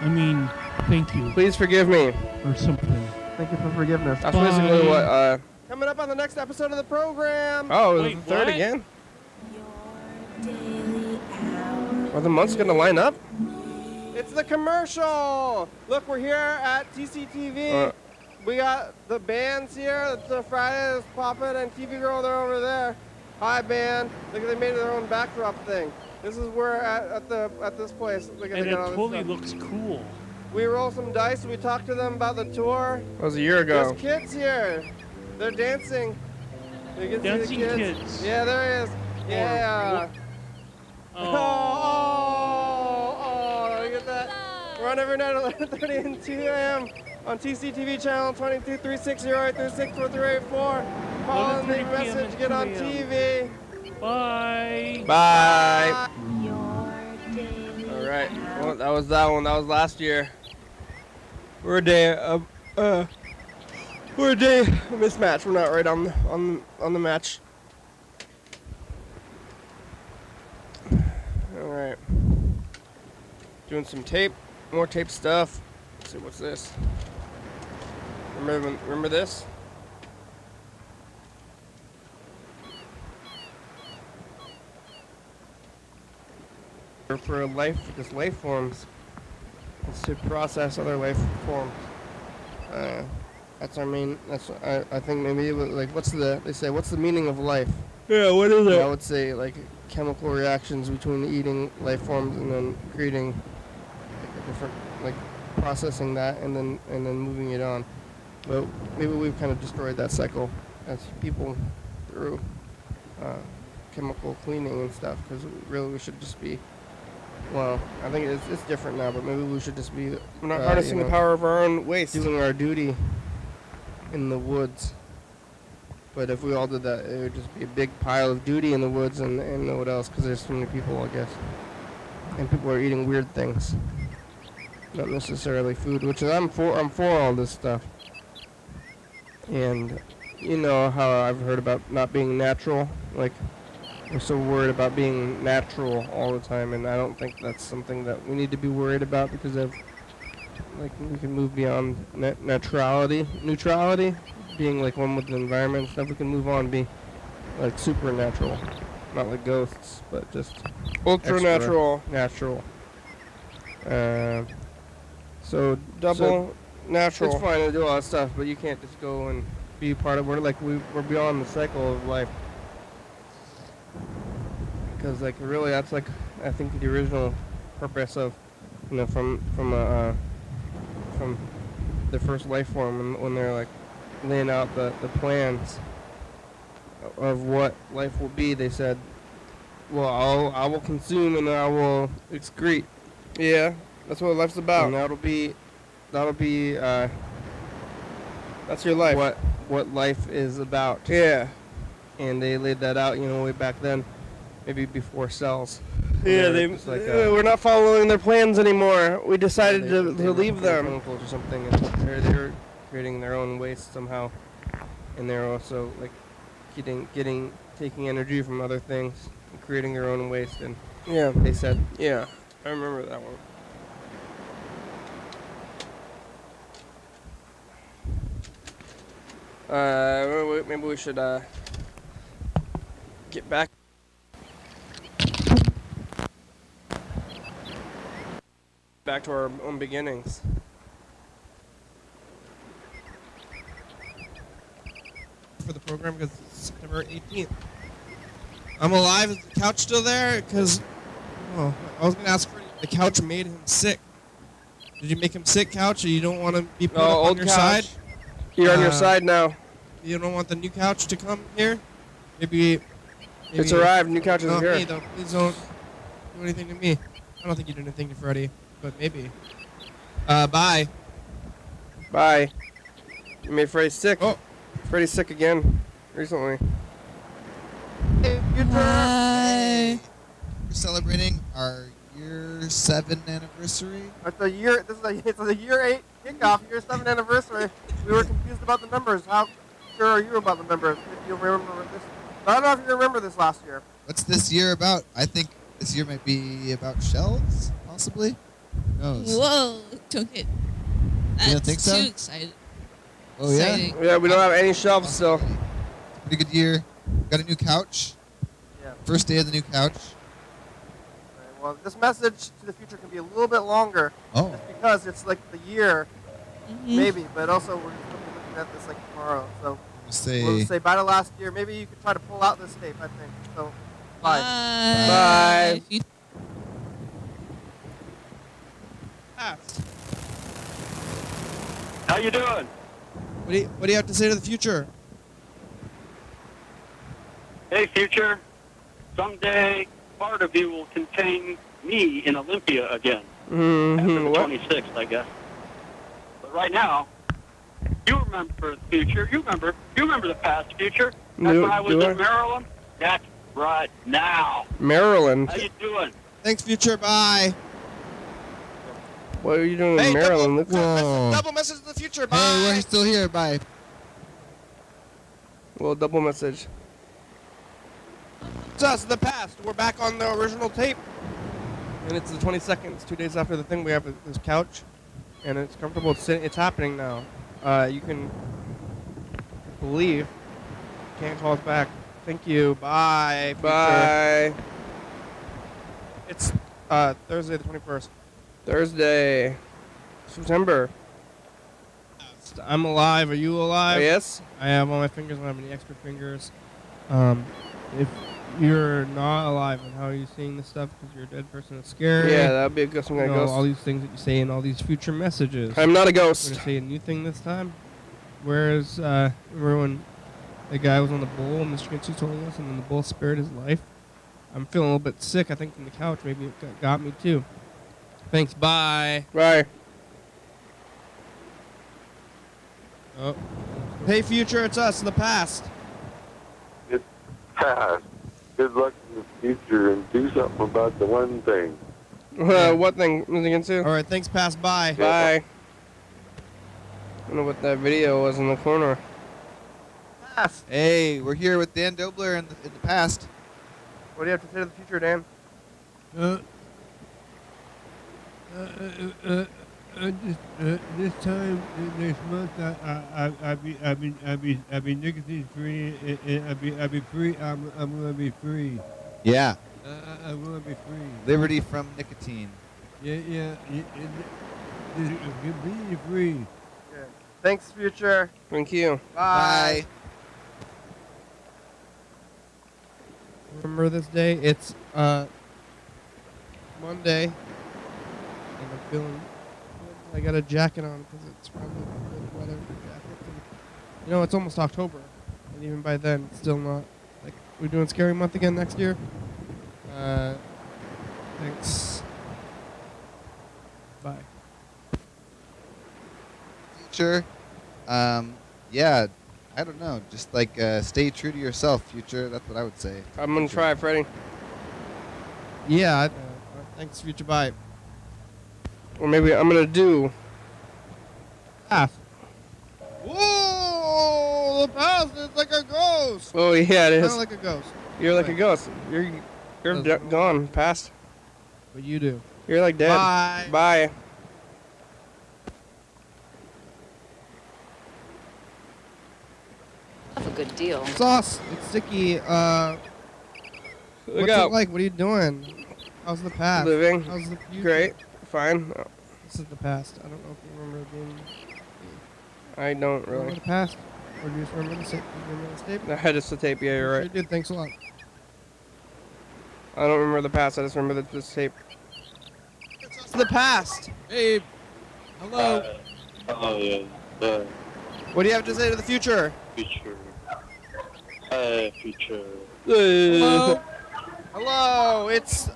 [SPEAKER 6] I mean, thank you
[SPEAKER 2] Please forgive me.
[SPEAKER 6] or something.
[SPEAKER 1] Thank you for forgiveness.
[SPEAKER 2] That's basically what.
[SPEAKER 1] Coming up on the next episode of the program.
[SPEAKER 2] Oh,
[SPEAKER 6] Wait,
[SPEAKER 2] the third
[SPEAKER 6] what?
[SPEAKER 2] again? Are the months gonna line up?
[SPEAKER 1] It's the commercial. Look, we're here at TCTV. We got the bands here. It's the Fridays Poppin' and TV Girl. They're over there. Hi, band. Look, they made their own backdrop thing. This is where at this place. Look at
[SPEAKER 6] And
[SPEAKER 1] they
[SPEAKER 6] it
[SPEAKER 1] got all this
[SPEAKER 6] totally
[SPEAKER 1] stuff.
[SPEAKER 6] looks cool.
[SPEAKER 1] We roll some dice. We talk to them about the tour.
[SPEAKER 2] That was a year ago.
[SPEAKER 1] There's kids here. They're dancing. You can
[SPEAKER 6] Dancing
[SPEAKER 1] see the kids.
[SPEAKER 6] kids.
[SPEAKER 1] Yeah, there he is. Yeah. Oh, look at that. We're on every night at 11:30 and 2 a.m. on TCTV channel 22 360-836-4384. Call and leave a
[SPEAKER 6] 11:30 p.m.
[SPEAKER 1] message.
[SPEAKER 6] and
[SPEAKER 1] Get
[SPEAKER 6] 2
[SPEAKER 1] on
[SPEAKER 6] a.m.
[SPEAKER 1] TV.
[SPEAKER 6] Bye.
[SPEAKER 2] Bye. All right. Well, that was that one. That was last year. We're a day mismatch. We're not right on the match. All right. Doing some tape, more tape stuff. Let's see what's this. Remember this? For life forms. It's to process other life forms. That's our main. That's I think maybe it was like what's the meaning of life?
[SPEAKER 6] Yeah, what is
[SPEAKER 2] I would say like chemical reactions between eating life forms and then creating like a different like processing that and then moving it on. But maybe we've kind of destroyed that cycle as people through chemical cleaning and stuff because really we should just be. Well, I think it's different now, but maybe we should just be harnessing the power of our own waste, doing our duty in the woods. But if we all did that, it would just be a big pile of duty in the woods and what else, because there's so many people, I guess. And people are eating weird things, not necessarily food, which is I'm for all this stuff. And you know how I've heard about not being natural, like. We're so worried about being natural all the time, and I don't think that's something that we need to be worried about because of, like, we can move beyond neutrality, being like one with the environment and stuff. We can move on, be like supernatural, not like ghosts, but just
[SPEAKER 1] Ultra natural.
[SPEAKER 2] natural. So natural. It's fine to do all that stuff, but you can't just go and be part of. We're beyond the cycle of life. Because like really, that's like I think the original purpose of, you know, from the first life form when they're like
[SPEAKER 1] laying out the plans of what life will be, they said, well, I will consume and I will excrete. Yeah, that's what life's about. And that'll be that's your life. What life is about. Yeah. And they laid that out, way back then, maybe before cells. Yeah, we're not following their plans anymore. We decided to leave them. Chemicals or something, and they're creating their own waste somehow, and they're also like taking energy from other things, and creating their own waste. And yeah, they said, yeah, I remember that one. Maybe we should get back to our own beginnings.
[SPEAKER 2] For the program because it's September 18th. I'm alive. Is the couch still there? Because I was going to ask for the couch made him sick. Did you make him sick, couch, or you don't want to be put up on your side?
[SPEAKER 1] You're on your side now.
[SPEAKER 2] You don't want the new couch to come here? Maybe
[SPEAKER 1] it's arrived. New couch is here.
[SPEAKER 2] Me, though. Please don't do anything to me. I don't think you did anything to Freddy, but maybe. Bye.
[SPEAKER 1] Bye. You made Freddy sick.
[SPEAKER 2] Oh.
[SPEAKER 1] Freddy's sick again recently.
[SPEAKER 5] Hey, Hi. We're celebrating our year 7 anniversary.
[SPEAKER 7] It's a year 8 kickoff, year 7 anniversary. We were confused about the numbers. How sure are you about the numbers? If you remember this, I don't know if you remember this last year.
[SPEAKER 5] What's this year about? I think this year might be about shelves, possibly. Who knows?
[SPEAKER 8] Whoa! Took it.
[SPEAKER 5] You don't think so?
[SPEAKER 8] Too excited.
[SPEAKER 5] Oh yeah.
[SPEAKER 1] Yeah, we don't have any shelves still.
[SPEAKER 5] Pretty good year. Got a new couch.
[SPEAKER 7] Yeah.
[SPEAKER 5] First day of the new couch.
[SPEAKER 7] Right, well, this message to the future can be a little bit longer.
[SPEAKER 5] Oh.
[SPEAKER 7] Just because it's like the year, maybe, but also we're going to be looking at this like tomorrow. So we'll say bye to last year. Maybe you could try to pull out this tape. I think so. Bye.
[SPEAKER 1] Bye.
[SPEAKER 9] How you doing?
[SPEAKER 2] What do you have to say to the future?
[SPEAKER 9] Hey, future. Someday, part of you will contain me in Olympia again. After the 26th, I guess. But right now, you remember the future. You remember the past, future. That's when I was in Maryland. That's right now.
[SPEAKER 1] Maryland.
[SPEAKER 9] How you doing?
[SPEAKER 2] Thanks, future. Bye.
[SPEAKER 1] What are you doing in Maryland?
[SPEAKER 2] Double message to the future. Bye.
[SPEAKER 5] Hey, we're still here. Bye.
[SPEAKER 1] Well, double message.
[SPEAKER 2] It's us in the past. We're back on the original tape.
[SPEAKER 1] And it's the 22nd. It's 2 days after the thing. We have this couch. And it's comfortable. It's happening now. You can believe. Can't call us back. Thank you. Bye. Future. Bye. It's Thursday the 21st. Thursday. September.
[SPEAKER 2] I'm alive. Are you alive?
[SPEAKER 1] Yes.
[SPEAKER 2] I have all my fingers. I don't have any extra fingers. If you're not alive, and how are you seeing this stuff? Because you're a dead person. It's scary.
[SPEAKER 1] Yeah, that'd be a good one.
[SPEAKER 2] All these things that you say in all these future messages.
[SPEAKER 1] I'm not a ghost.
[SPEAKER 2] We're gonna say a new thing this time. Whereas remember when the guy was on the bull, and Mr. Kinsu told us, and then the bull spared his life. I'm feeling a little bit sick. I think from the couch. Maybe it got me too. Thanks. Bye.
[SPEAKER 1] Bye.
[SPEAKER 2] Oh. Hey, future. It's us in the past.
[SPEAKER 10] It's past. Good luck in the future and do something about the one thing.
[SPEAKER 1] What thing, Mr. Kinsu?
[SPEAKER 2] All right. Thanks. Pass. Bye.
[SPEAKER 1] Bye. I don't know what that video was in the corner.
[SPEAKER 7] Past.
[SPEAKER 5] Hey, we're here with Dan Dobler in the past.
[SPEAKER 7] What do you have to say to the future, Dan?
[SPEAKER 6] This time next month, I'll be nicotine free, and I'll be free. I'm gonna be free.
[SPEAKER 5] Yeah.
[SPEAKER 6] I'm gonna be free.
[SPEAKER 5] Liberty from nicotine.
[SPEAKER 6] Yeah. Completely free.
[SPEAKER 7] Good. Thanks, future.
[SPEAKER 1] Thank you.
[SPEAKER 7] Bye.
[SPEAKER 2] Remember this day? It's Monday, and I'm I got a jacket on because it's probably good weather for jackets. You know, it's almost October, and even by then, it's still not. Like, we're doing Scary Month again next year. Thanks. Bye.
[SPEAKER 5] Future, yeah, I don't know. Just like stay true to yourself, Future. That's what I would say.
[SPEAKER 1] I'm gonna try, Freddie.
[SPEAKER 2] Yeah. Thanks, Future. Bye.
[SPEAKER 1] Or maybe I'm gonna do.
[SPEAKER 2] Whoa! The past is like a ghost.
[SPEAKER 1] Oh yeah, it is.
[SPEAKER 2] Kind of like a ghost.
[SPEAKER 1] You're like a ghost. You're gone, past.
[SPEAKER 2] But you do.
[SPEAKER 1] You're like dead.
[SPEAKER 2] Bye.
[SPEAKER 1] Bye.
[SPEAKER 4] That's a good deal.
[SPEAKER 2] Sauce. It's sticky.
[SPEAKER 1] Look
[SPEAKER 2] What's
[SPEAKER 1] out.
[SPEAKER 2] it like? What are you doing? How's the past?
[SPEAKER 1] Living.
[SPEAKER 2] How's the future?
[SPEAKER 1] Great. Fine.
[SPEAKER 2] This is the past. I don't know if you remember being.
[SPEAKER 1] I don't
[SPEAKER 2] Remember
[SPEAKER 1] really.
[SPEAKER 2] the past? Or do you just remember the tape? Remember the tape?
[SPEAKER 1] I had just the tape. Yeah, you're
[SPEAKER 2] Sure
[SPEAKER 1] right.
[SPEAKER 2] did. Thanks a lot.
[SPEAKER 1] I don't remember the past. I just remember this tape.
[SPEAKER 2] It's the past. Hey. Hello.
[SPEAKER 10] Oh, yeah.
[SPEAKER 2] What do you have to say to the future?
[SPEAKER 10] Future. Future.
[SPEAKER 2] Hello. Hello. It's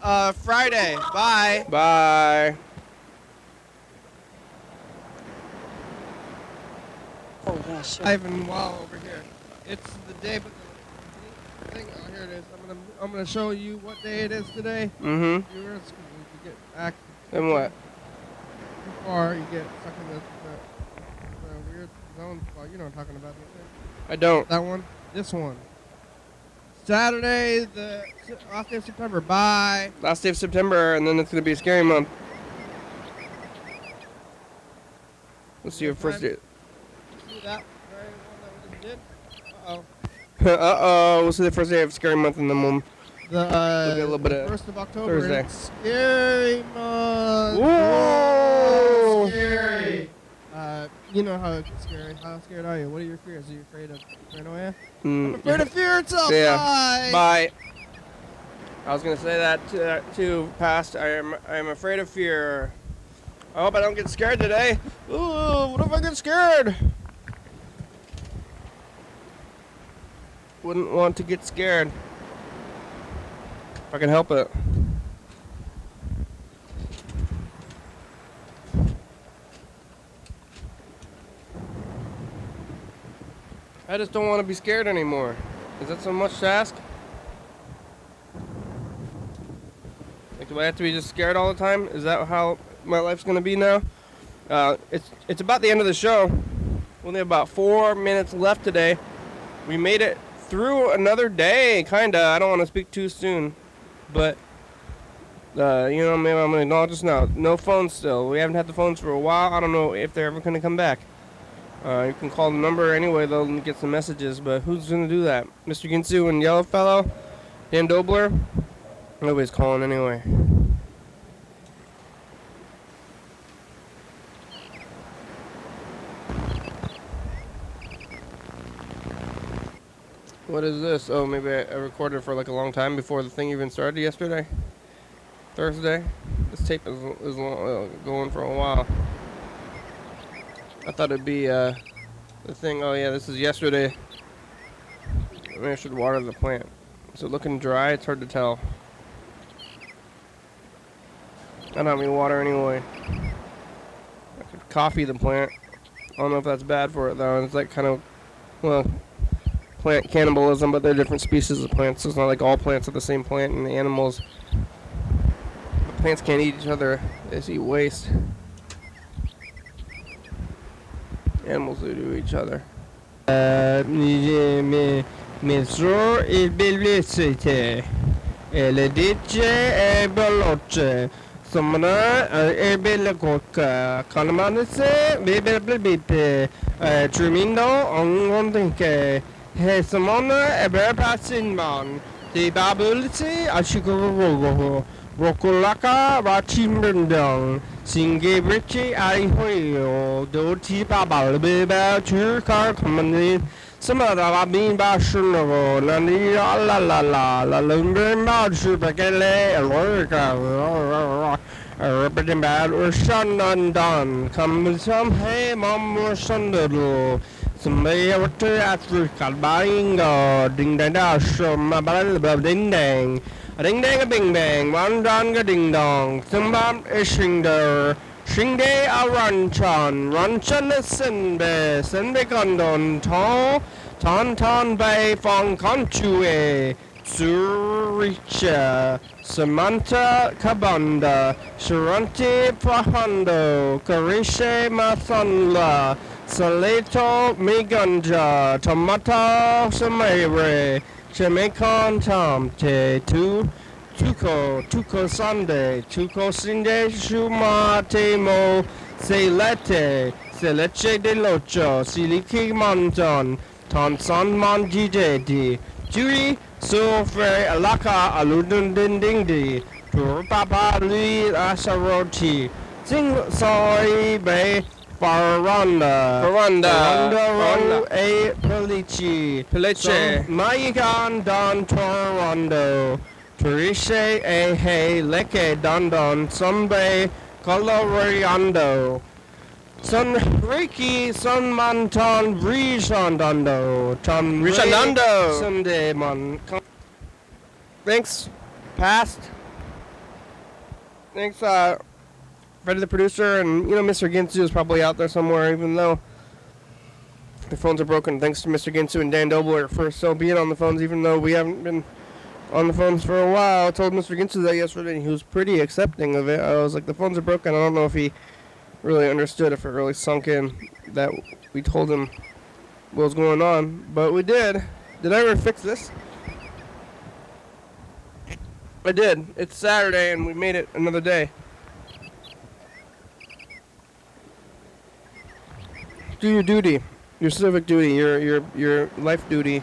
[SPEAKER 2] Friday. Bye.
[SPEAKER 1] Bye.
[SPEAKER 4] Oh, yeah, sure.
[SPEAKER 2] Ivan Wow over here. It's the day, but the thing. Oh, here it is. I'm gonna show you what day it is today.
[SPEAKER 1] Mm-hmm.
[SPEAKER 2] You were in school. You get back
[SPEAKER 1] And what?
[SPEAKER 2] too far, you get stuck in the weird zone. Well, you know what I'm talking about.
[SPEAKER 1] I don't.
[SPEAKER 2] That one. This one. Saturday, the last day of September. Bye.
[SPEAKER 1] Last day of September, and then it's gonna be a scary month. Let's see your first day.
[SPEAKER 2] See that? Very one that we just did? Uh-oh.
[SPEAKER 1] Uh-oh. We'll see the first day of scary month, and then we'll
[SPEAKER 2] The
[SPEAKER 1] look at a little bit of
[SPEAKER 2] 1st of October.
[SPEAKER 1] Thursday.
[SPEAKER 2] It's scary month.
[SPEAKER 1] Whoa!
[SPEAKER 2] Scary. You know how it's scary. How scared are you? What are your fears? Are you afraid of paranoia? I'm afraid of fear itself.
[SPEAKER 1] Yeah.
[SPEAKER 2] Bye.
[SPEAKER 1] Bye. I was gonna say that too. Past. I am afraid of fear. I hope I don't get scared today. Ooh, what if I get scared? Wouldn't want to get scared. If I can help it. I just don't want to be scared anymore. Is that so much to ask? Like, do I have to be just scared all the time? Is that how my life's gonna be now? It's about the end of the show. Only about 4 minutes left today. We made it through another day, kinda. I don't want to speak too soon, but you know, maybe I'm gonna acknowledge this now. No phones still. We haven't had the phones for a while. I don't know if they're ever gonna come back. You can call the number anyway, though, and get some messages, but who's gonna do that? Mr. Ginsu and Yellowfellow? Dan Dobler? Nobody's calling anyway. What is this? Oh, maybe I recorded for like a long time before the thing even started yesterday. Thursday. This tape is going for a while. I thought it'd be the thing. Oh yeah, this is yesterday. Maybe I should water the plant. Is it looking dry? It's hard to tell. I don't have any water anyway. I could coffee the plant. I don't know if that's bad for it though. It's like kind of, well, plant cannibalism, but they're different species of plants. So it's not like all plants are the same plant, and the animals, the plants can't eat each other. They just eat waste. Animals do each other.
[SPEAKER 2] Metro il bellissite e le dice è veloce somna è bella cocca calmanese bebe bebe tremendo on che he somna è per passinman di babulci a chico rocolaka vachimbendang singe brichi ai hoyo do ti babal bebe churka commonly some of the being bashful, Nani, la la la la, Lumbin Badger, Bagale, Ripping bad or shun undone. Come some hey, mom or sundoodle.
[SPEAKER 1] Somebody out to Africa, bingo, ding dang da, some ding dang. A ding dang a bing bang, one dong a ding dong, Simbam a shinger, shingday a runchan a sinbe, sinbe gondon, ton bay fong conchue, Suricha, Samantha Kabanda, Sharanti Prahando, Karishe Mathonla, Saleto Miganja, Tomato Samere, Jamaican Tomte, Tuko Sunday, Tuko Sinde Shumate Mo, Seleche de Locho, Siliki Monton, Ton Son Monjidi, Judy, So Ferry Alaka, Aludun Dindingdi, Papa Lee Asaroti, Sing Soy Bay, Faranda, A Pelici, Mayigan Don Torondo, Terishe A Hey Leke Dondon, Sunbay, Coloriando. Son Reiki, Son Manton, Rishandando, Ton Rishandando, Sunday Mon. Thanks, past. Thanks, Freddie the producer, and Mr. Ginsu is probably out there somewhere, even though the phones are broken. Thanks to Mr. Ginsu and Dan Dobler for still being on the phones, even though we haven't been on the phones for a while. I told Mr. Ginsu that yesterday, and he was pretty accepting of it. I was like, the phones are broken. I don't know if he really understood, if it really sunk in that we told him what was going on, but we did. Did I ever fix this? I did. It's Saturday and we made it another day. Do your duty, your civic duty, your life duty,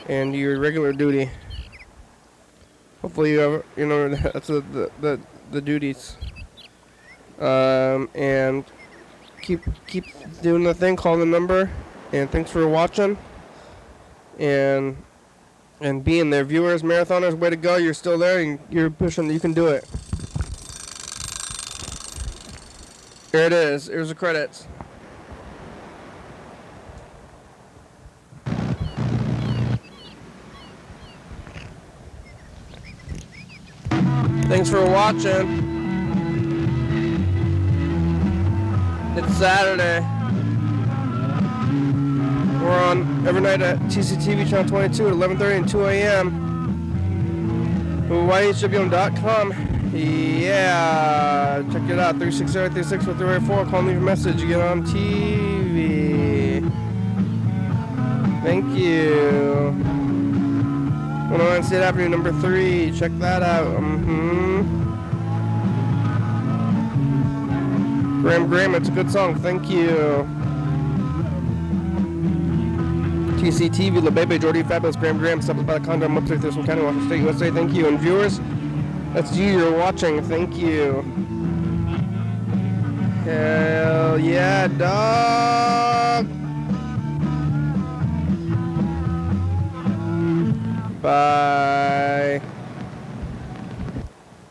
[SPEAKER 1] and your regular duty. Hopefully you have, that's the duties. And keep doing the thing, call the number, and thanks for watching and being there. Viewers, marathoners, way to go. You're still there and you're pushing. You can do it. Here it is. Here's the credits. Thanks for watching. It's Saturday. We're on every night at TCTV channel 22 at 11:30 and 2 a.m. YDHWM.com. Yeah, check it out. 360-364384. Call me a message. You get on TV. Thank you. 109 State Avenue, number 3. Check that out. Graham, it's a good song. Thank you. TCTV, La Bebe, Jordy, Fabulous, Graham, Step by the Condom, website, Thurston County, Washington State, USA. Thank you. And viewers, that's you. You're watching. Thank you. Hell yeah, dog. Bye.